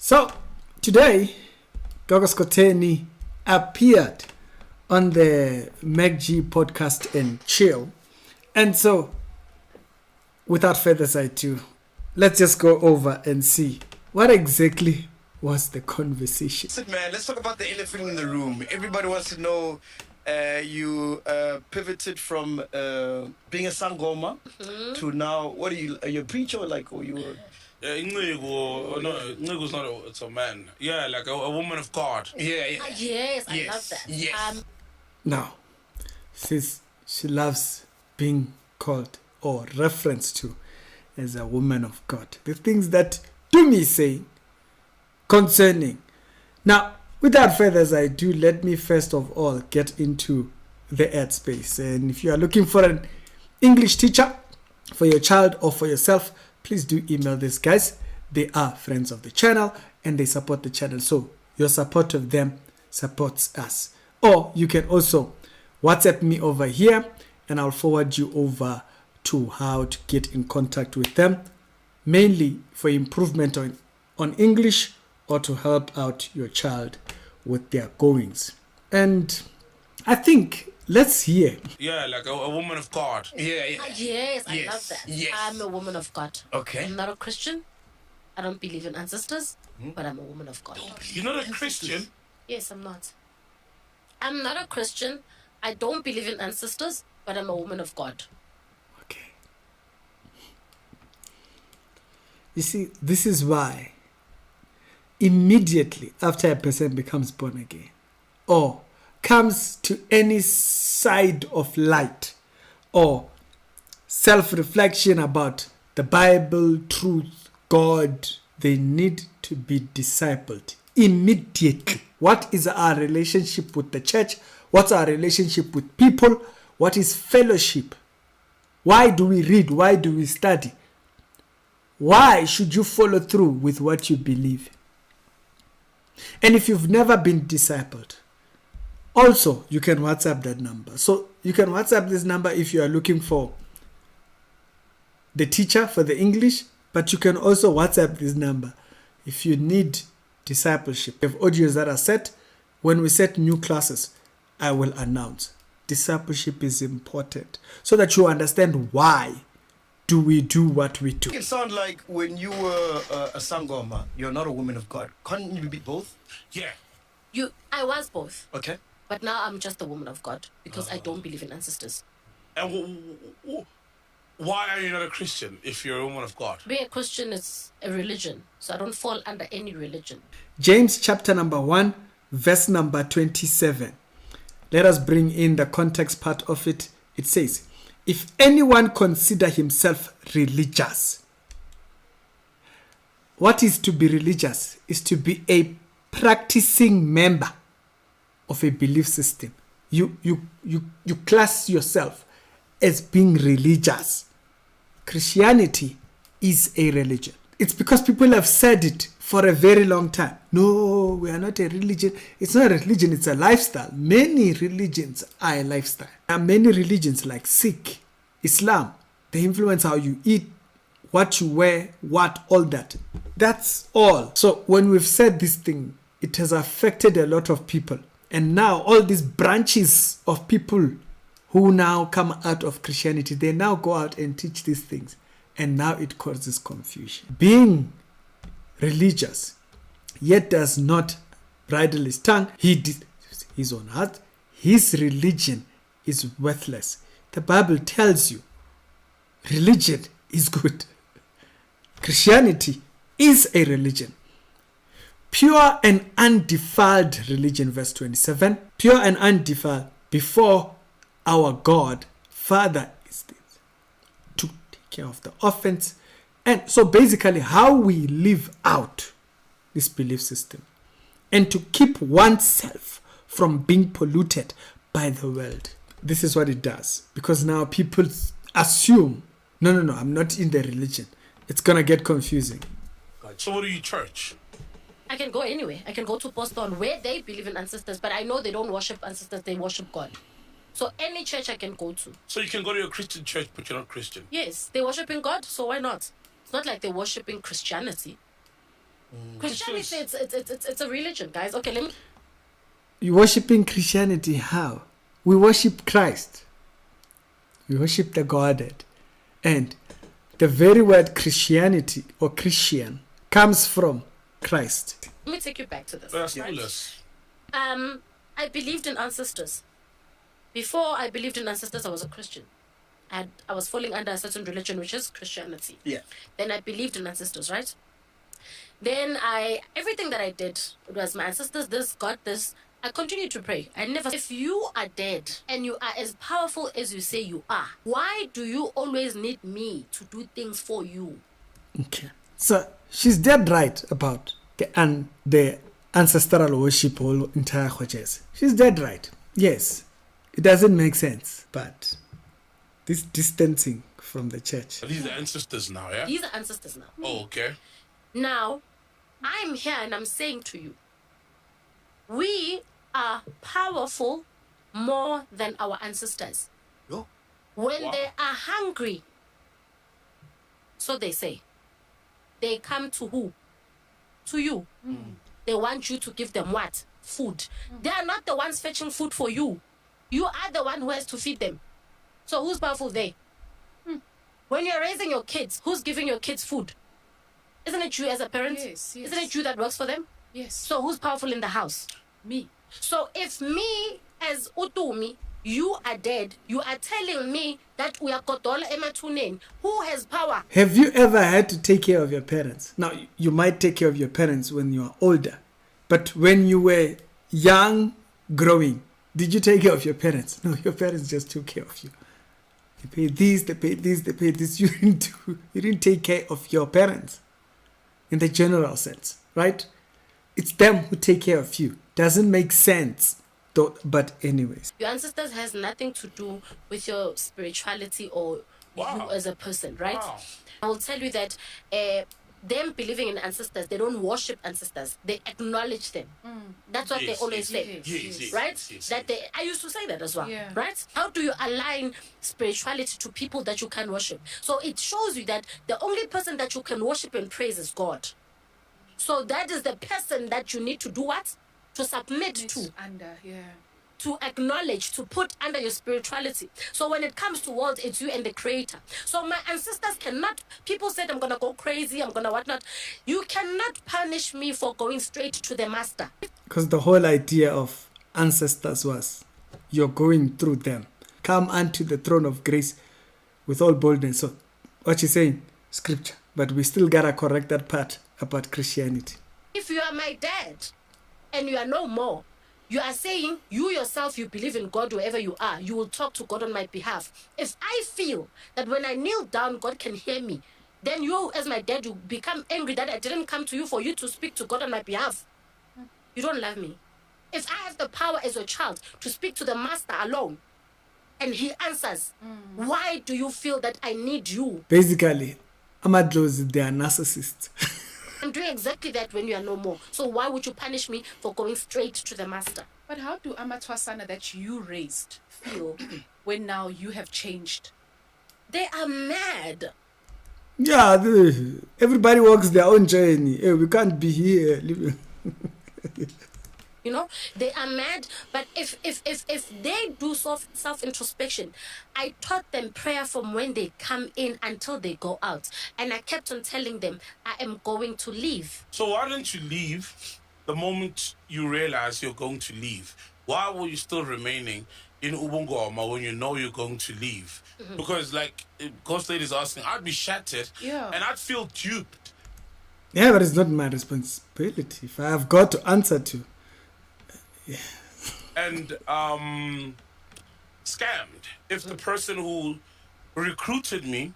So, today, Gogo Skhotheni appeared on the MacG podcast and chill. And so, without further ado, let's just go over and see what exactly was the conversation. Listen, man, let's talk about the elephant in the room. Everybody wants to know you pivoted from being a sangoma to now, what are you a preacher or you were? Ngogo's not it's a man. Yeah, like a woman of God. Yeah. Yes, I love that. Yes. Now, since she loves being called or referenced to as a woman of God, the things that do me say concerning. Now, without further ado, let me first of all get into the ad space. And if you are looking for an English teacher for your child or for yourself, please do email these guys. They are friends of the channel and they support the channel. So your support of them supports us. Or you can also WhatsApp me over here and I'll forward you over to how to get in contact with them, mainly for improvement on English or to help out your child with their goings. And I think let's hear. Yeah, like a woman of God. Yeah. Yes, I love that. Yes. I'm a woman of God. Okay. I'm not a Christian. I don't believe in ancestors, but I'm a woman of God. You're not a Christian? Yes, I'm not. I'm not a Christian. I don't believe in ancestors, but I'm a woman of God. Okay. You see, this is why immediately after a person becomes born again or comes to any side of light or self-reflection about the Bible, truth, God, they need to be discipled immediately. What is our relationship with the church? What's our relationship with people? What is fellowship? Why do we read? Why do we study? Why should you follow through with what you believe? And if you've never been discipled, also you can WhatsApp that number. So you can WhatsApp this number if you are looking for the teacher for the English, but you can also WhatsApp this number if you need discipleship. We have audios that are set. When we set new classes, I will announce. Discipleship is important so that you understand why do we do what we do. It sounds like when you were a sangoma, you're not a woman of God. Can't you be both? Yeah. I was both, Okay. but now I'm just a woman of God because I don't believe in ancestors. And why are you not a Christian if you're a woman of God? Being a Christian is a religion, so I don't fall under any religion. James chapter number 1, verse number 27. Let us bring in the context part of it. It says, if anyone consider himself religious, what is to be religious? Is to be a practicing member of a belief system. You class yourself as being religious. Christianity is a religion. It's because people have said it for a very long time. No, we are not a religion. It's not a religion, it's a lifestyle. Many religions are a lifestyle. There are many religions like Sikh, Islam. They influence how you eat, what you wear, all that. That's all. So when we've said this thing, it has affected a lot of people. And now all these branches of people who now come out of Christianity, they now go out and teach these things. And now it causes confusion. Being religious, yet does not bridle his tongue, he did his own heart, his religion is worthless. The Bible tells you religion is good. Christianity is a religion. Pure and undefiled religion, verse 27. Pure and undefiled before our God, Father is this. To take care of the offense. And so basically how we live out this belief system and to keep oneself from being polluted by the world. This is what it does. Because now people assume, no, I'm not in the religion. It's going to get confusing. So what do you church? I can go anywhere. I can go to Boston where they believe in ancestors, but I know they don't worship ancestors, they worship God. So any church I can go to. So you can go to a Christian church, but you're not Christian? Yes, they're worshiping God, so why not? It's not like they're worshiping Christianity. Christianity, it's a religion, guys. Okay, let me. You worshiping Christianity how? We worship Christ. We worship the Godhead. And the very word Christianity or Christian comes from Christ. Let me take you back to this. Clueless. I believed in ancestors. Before I believed in ancestors, I was a Christian. I was falling under a certain religion, which is Christianity. Yeah. Then I believed in ancestors, right? Then everything that I did, it was my ancestors, this, God, this. I continue to pray. If you are dead and you are as powerful as you say you are, why do you always need me to do things for you? Okay. So she's dead right about the ancestral worship whole entire Khojes. She's dead right. Yes. It doesn't make sense. But this distancing from the church. Are these the ancestors now, yeah? These are ancestors now. Oh, okay. Now, I'm here and I'm saying to you, we are powerful more than our ancestors. No. When they are hungry, so they say, they come to who? To you. They want you to give them what? Food. They are not the ones fetching food for you. You are the one who has to feed them. So who's powerful there? When you're raising your kids, who's giving your kids food? Isn't it you as a parent? Yes. Isn't it you that works for them? Yes. So who's powerful in the house? Me. So if me as Utumi, you are dead, you are telling me that we are Kotola Ematunen, who has power? Have you ever had to take care of your parents? Now, you might take care of your parents when you are older. But when you were young, growing, did you take care of your parents? No, your parents just took care of you. They paid this, they paid this, they paid this. You didn't take care of your parents in the general sense, right? It's them who take care of you. Doesn't make sense, though, but anyways. Your ancestors has nothing to do with your spirituality or you as a person, right? Wow. I will tell you that them believing in ancestors, they don't worship ancestors. They acknowledge them. That's what they always say. Yes, Right? yes. That I used to say that as well. Yeah. Right? How do you align spirituality to people that you can worship? So it shows you that the only person that you can worship and praise is God. So that is the person that you need to do what? To submit to, to acknowledge, to put under your spirituality. So when it comes to world, it's you and the creator. So my ancestors cannot, people said I'm going to go crazy, I'm going to whatnot. You cannot punish me for going straight to the master. Because the whole idea of ancestors was you're going through them. Come unto the throne of grace with all boldness. So what you're saying, scripture. But we still got to correct that part about Christianity. If you are my dad and you are no more, you are saying you yourself, you believe in God wherever you are. You will talk to God on my behalf. If I feel that when I kneel down, God can hear me, then you as my dad, you become angry that I didn't come to you for you to speak to God on my behalf. You don't love me. If I have the power as a child to speak to the master alone and he answers, why do you feel that I need you? Basically, Amadlos, they are narcissists. I'm doing exactly that when you are no more. So why would you punish me for going straight to the master? But how do Amatwasana that you raised feel when now you have changed? They are mad. Yeah, everybody walks their own journey. Hey, we can't be here. You know, they are mad. But if they do self-introspection, I taught them prayer from when they come in until they go out. And I kept on telling them, I am going to leave. So why didn't you leave the moment you realize you're going to leave? Why were you still remaining in UBUNGOMA when you know you're going to leave? Because like Ghost Lady's asking, I'd be shattered and I'd feel duped. Yeah, but it's not my responsibility. If I have got to answer to. Yeah. And scammed. If the person who recruited me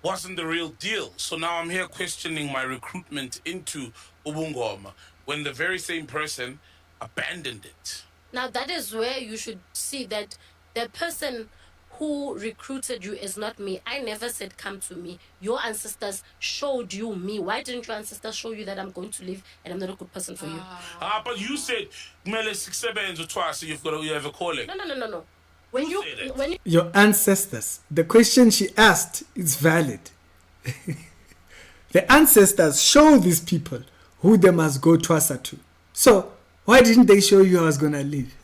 wasn't the real deal. So now I'm here questioning my recruitment into UBUNGOMA when the very same person abandoned it. Now that is where you should see that the person who recruited you is not me. I never said come to me. Your ancestors showed you me. Why didn't your ancestors show you that I'm going to leave and I'm not a good person for you? But you said Mele 6, 7 or twice, so you have a calling. No. When you Your ancestors, the question she asked is valid. The ancestors show these people who they must go Twasa to. So why didn't they show you I was gonna leave?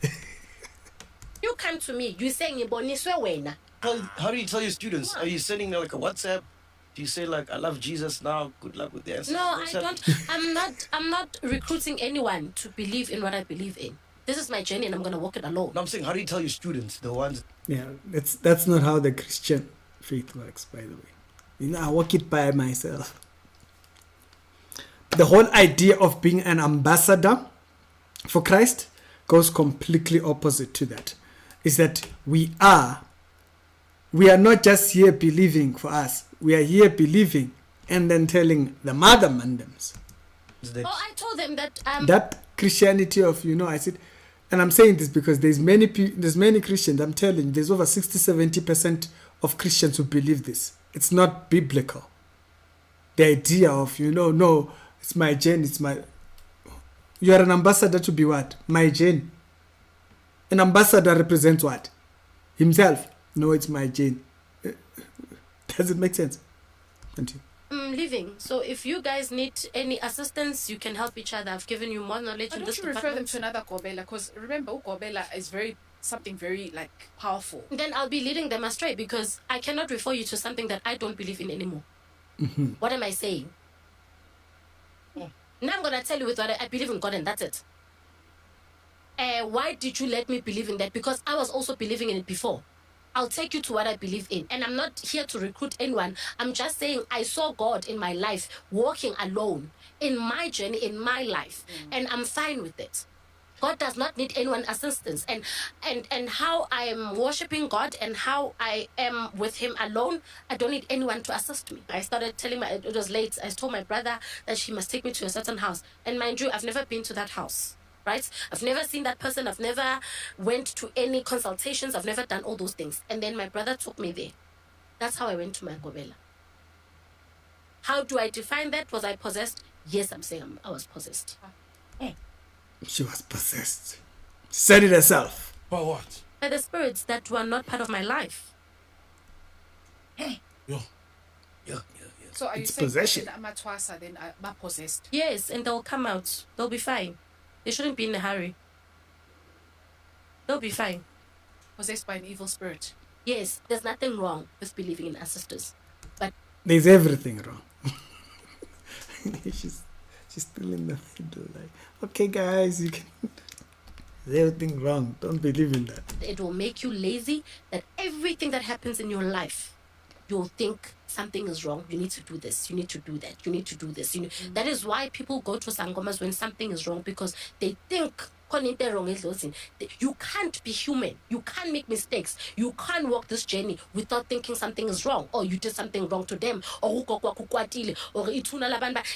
You come to me, you saying Iboniswe wena. How do you tell your students? Are you sending like a WhatsApp? Do you say like, I love Jesus now, good luck with the ancestors? No, I What's don't. happening? I'm not recruiting anyone to believe in what I believe in. This is my journey and I'm gonna walk it alone. No, I'm saying, how do you tell your students, the ones? Yeah, that's not how the Christian faith works, by the way. You know, I walk it by myself. The whole idea of being an ambassador for Christ goes completely opposite to that. Is that we are not just here believing for us. We are here believing and then telling the mother mandams. That, Oh, I told them that That Christianity of, I said, and I'm saying this because there's many Christians, I'm telling you, there's over 60-70% of Christians who believe this. It's not biblical. The idea of, no, it's my gene, you are an ambassador to be what? My gene. An ambassador represents what? Himself. No, it's my gene. Does it make sense? Continue. I'm leaving. So if you guys need any assistance, you can help each other. I've given you more knowledge Why in don't this you refer them department. to another Gobela? Because remember, Gobela is something very like powerful. Then I'll be leading them astray because I cannot refer you to something that I don't believe in anymore. What am I saying? Now I'm gonna tell you with what I believe in God and that's it. Why did you let me believe in that? Because I was also believing in it before. I'll take you to what I believe in. And I'm not here to recruit anyone. I'm just saying I saw God in my life walking alone in my journey, in my life. And I'm fine with it. God does not need anyone's assistance. And how I am worshiping God and how I am with him alone, I don't need anyone to assist me. I started telling it was late. I told my brother that she must take me to a certain house. And mind you, I've never been to that house. Right? I've never seen that person. I've never went to any consultations. I've never done all those things. And then my brother took me there. That's how I went to my Gobela. How do I define that? Was I possessed? Yes, I'm saying I was possessed. She was possessed. She said it herself. But what? By the spirits that were not part of my life. Yo. Yeah. So are you It's saying possession. that Amatwasa then are possessed? Yes, and they'll come out. They'll be fine. They shouldn't be in a hurry. They'll be fine. Possessed by an evil spirit? Yes, there's nothing wrong with believing in ancestors. But There's everything wrong. she's still in the middle. Like, okay, guys, you can. There's everything wrong. Don't believe in that. it will make you lazy that everything that happens in your life, you'll think something is wrong. You need to do this. You need to do that. You need to do this. That is why people go to sangomas when something is wrong, because they think you can't be human. You can't make mistakes. You can't walk this journey without thinking something is wrong, or you did something wrong to them, or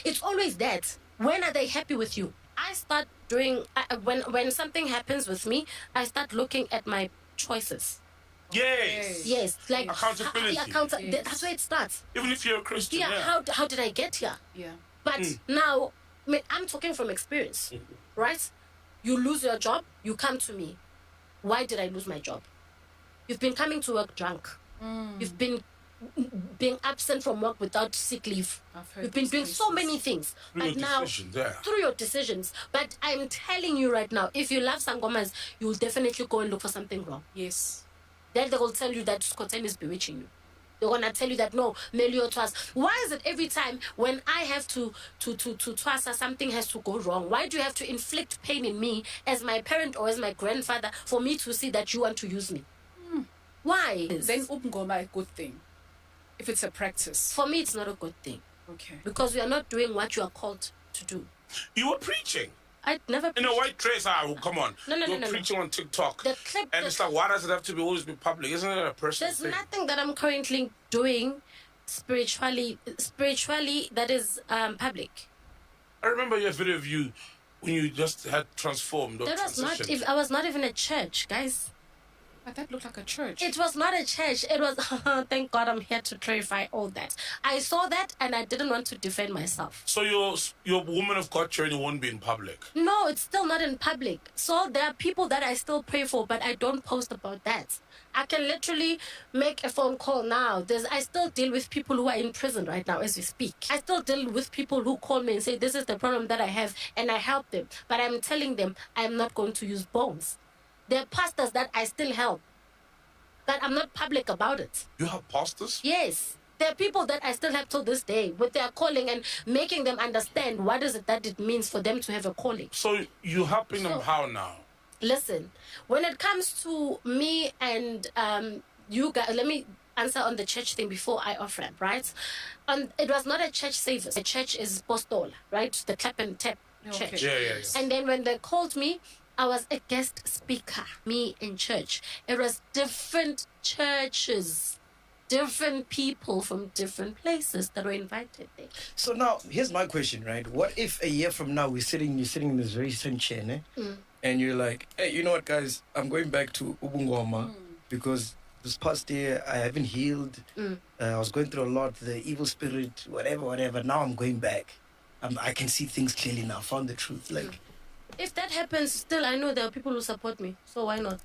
it's always that. When are they happy with you? I start doing when something happens with me, I start looking at my choices. Yes. Yes, like Accountability. Yes. That's where it starts. Even if you're a Christian. Yeah, Yeah. how did I get here? Yeah. But now, I'm talking from experience, right? You lose your job, you come to me. Why did I lose my job? You've been coming to work drunk. You've been being absent from work without sick leave. I've heard You've been these doing so cases. many things. Through But your now, decisions, yeah. through your decisions. But I'm telling you right now, if you love sangomas, you will definitely go and look for something wrong. Yes. Then they will tell you that Skhotheni is bewitching you. They're gonna tell you that no, Melio Twas. Why is it every time when I have to Twasa, something has to go wrong? Why do you have to inflict pain in me as my parent or as my grandfather for me to see that you want to use me? Why? Then UBUNGOMA a good thing. If it's a practice. For me, it's not a good thing Okay. because we are not doing what you are called to do. You were preaching. I never. In a white dress, come on. No, You're no. preaching on TikTok. The clip. And it's like, why does it have to be always be public? Isn't it a personal There's thing? nothing that I'm currently doing spiritually that is public. I remember your video of you when you just had transformed or That was not. transitioned. I was not even at church, guys. But that looked like a church. It was not a church. It was, thank God I'm here to clarify all that. I saw that and I didn't want to defend myself. So your woman of God journey won't be in public. No, it's still not in public. So there are people that I still pray for, but I don't post about that. I can literally make a phone call now. I still deal with people who are in prison right now as we speak. I still deal with people who call me and say, this is the problem that I have, and I help them. But I'm telling them I'm not going to use bones. There are pastors that I still help, but I'm not public about it. You have pastors? Yes. There are people that I still have till this day with their calling and making them understand what is it that it means for them to have a calling. So you helping them how now? Listen, when it comes to me and you guys, let me answer on the church thing before I offer up, right? It was not a church service. The church is Postol, right? The clap and tap church. Yeah. And then when they called me, I was a guest speaker, me in church. It was different churches, different people from different places that were invited there. So now, here's my question, right? What if a year from now you're sitting in this very same chair, ne? And you're like, hey, you know what, guys? I'm going back to UBUNGOMA because this past year I haven't healed. I was going through a lot, the evil spirit, whatever. Now I'm going back. I can see things clearly now. Found the truth. Like, if that happens, still I know there are people who support me. So why not?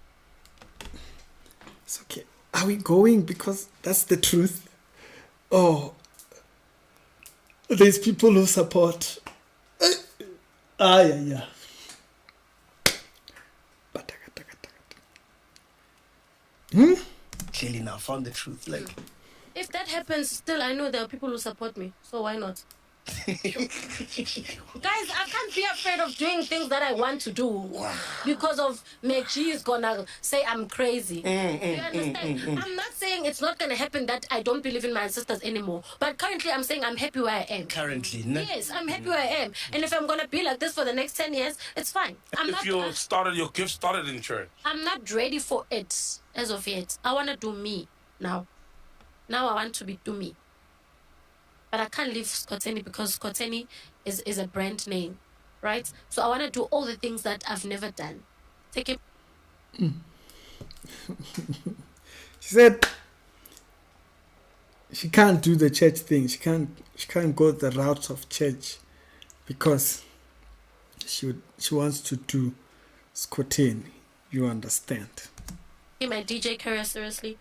It's okay. Are we going? Because that's the truth. Oh, there's people who support. Yeah. clearly now. Found the truth. Like, if that happens, still I know there are people who support me. So why not? Guys, I can't be afraid of doing things that I want to do because of Meji is gonna say I'm crazy. You understand? I'm not saying it's not gonna happen that I don't believe in my ancestors anymore. But currently I'm saying I'm happy where I am. currently, no? Yes, I'm happy where I am. And if I'm gonna be like this for the next 10 years, it's fine. Your gift started in church. I'm not ready for it as of yet. I wanna do me now. Now I want to do me. But I can't leave Skhotheni because Skhotheni is a brand name, right? So I want to do all the things that I've never done. Take it. She said she can't do the church thing. She can't go the route of church because she wants to do Skhotheni. You understand? Take my DJ career seriously,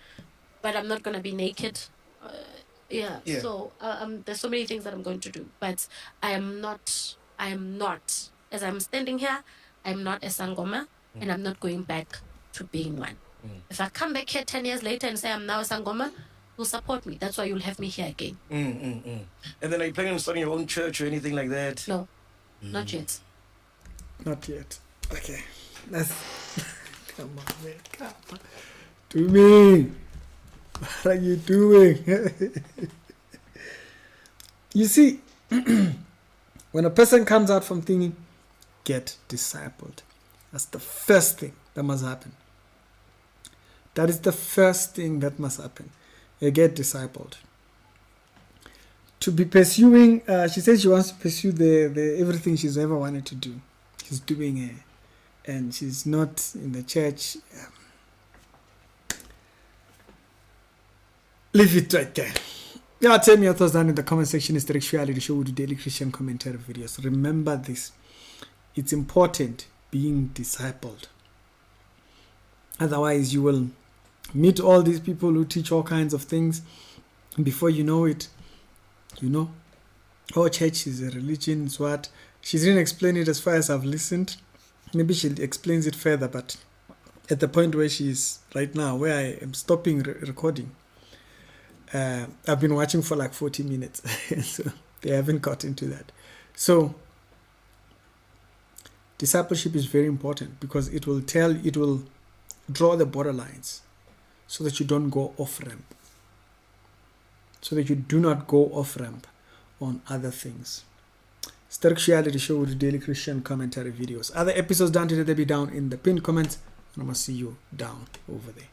but I'm not gonna be naked. Yeah. So there's so many things that I'm going to do, but I am not. As I'm standing here, I'm not a Sangoma, and I'm not going back to being one. If I come back here 10 years later and say I'm now a Sangoma, you'll support me. That's why you'll have me here again. And then are you planning on starting your own church or anything like that? No, not yet. Not yet. Okay. Come on, man. Come on. To me. What are you doing? You see, when a person comes out from thinking, get discipled. That's the first thing that must happen. That is the first thing that must happen. You get discipled. To be pursuing, she says she wants to pursue the everything she's ever wanted to do. She's doing it. And she's not in the church. Leave it right there. Yeah, tell me your thoughts down in the comment section. It's the Reality Show with daily Christian commentary videos. Remember this. It's important being discipled. Otherwise, you will meet all these people who teach all kinds of things. And before you know it, oh, church is a religion, is what. She didn't explain it as far as I've listened. Maybe she explains it further, but at the point where she is right now, where I am stopping recording, I've been watching for like 40 minutes, so they haven't got into that. So discipleship is very important because it will draw the borderlines so that you don't go off ramp, so that you do not go off ramp on other things. It's the Reality Show with daily Christian commentary videos. Other episodes down today, they'll be down in the pinned comments, and I'm gonna see you down over there.